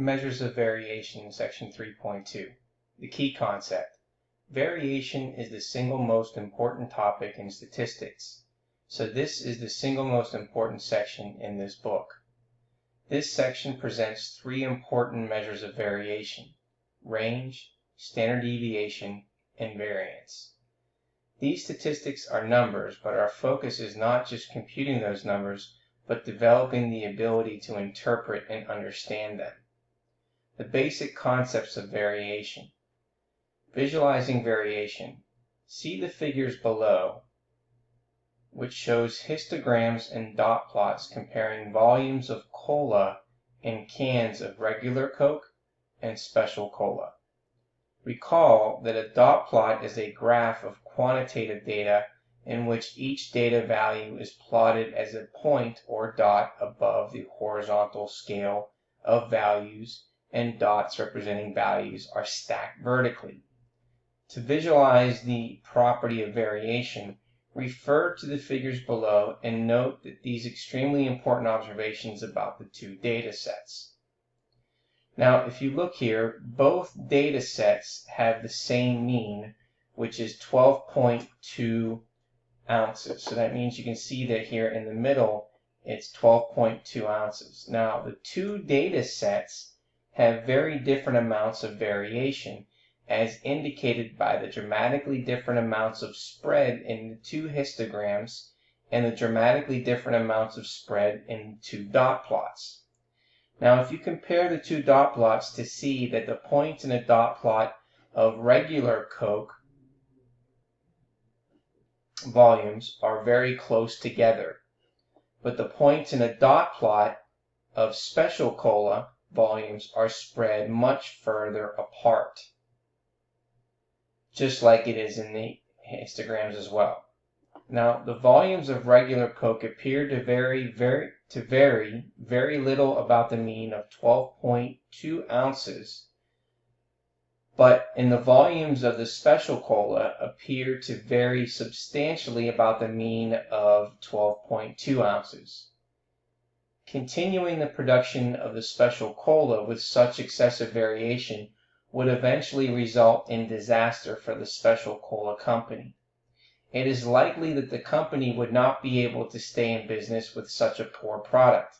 Measures of variation, section 3.2. The key concept. Variation is the single most important topic in statistics, so this is the single most important section in this book. This section presents three important measures of variation: range, standard deviation, and variance. These statistics are numbers, but our focus is not just computing those numbers, but developing the ability to interpret and understand them. The basic concepts of variation. Visualizing variation. See the figures below, which shows histograms and dot plots comparing volumes of cola in cans of regular Coke and Special Cola. Recall that a dot plot is a graph of quantitative data in which each data value is plotted as a point or dot above the horizontal scale of values, and dots representing values are stacked vertically. To visualize the property of variation, refer to the figures below and note that these extremely important observations about the two data sets. Now, if you look here, both data sets have the same mean, which is 12.2 ounces. So that means you can see that here in the middle, it's 12.2 ounces. Now, the two data sets have very different amounts of variation, as indicated by the dramatically different amounts of spread in the two histograms and the dramatically different amounts of spread in the two dot plots. Now, if you compare the two dot plots to see that the points in a dot plot of regular Coke volumes are very close together, but the points in a dot plot of Special Cola volumes are spread much further apart, just like it is in the histograms as well. Now, the volumes of regular Coke appear to vary very little about the mean of 12.2 ounces, but in the volumes of the Special Cola appear to vary substantially about the mean of 12.2 ounces. Continuing the production of the Special Cola with such excessive variation would eventually result in disaster for the Special Cola company. It is likely that the company would not be able to stay in business with such a poor product.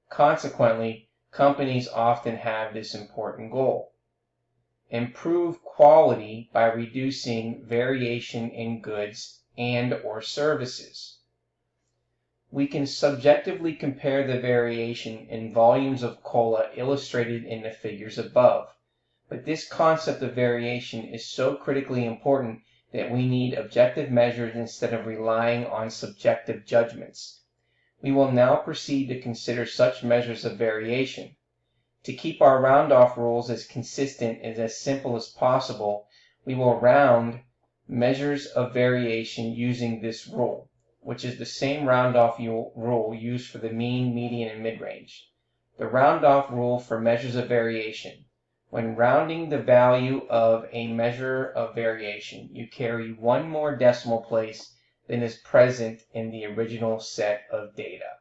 Consequently, companies often have this important goal: improve quality by reducing variation in goods and/or services. We can subjectively compare the variation in volumes of cola illustrated in the figures above, but this concept of variation is so critically important that we need objective measures instead of relying on subjective judgments. We will now proceed to consider such measures of variation. To keep our round-off rules as consistent and as simple as possible, we will round measures of variation using this rule, which is the same round-off rule used for the mean, median, and mid-range. The round-off rule for measures of variation. When rounding the value of a measure of variation, you carry one more decimal place than is present in the original set of data.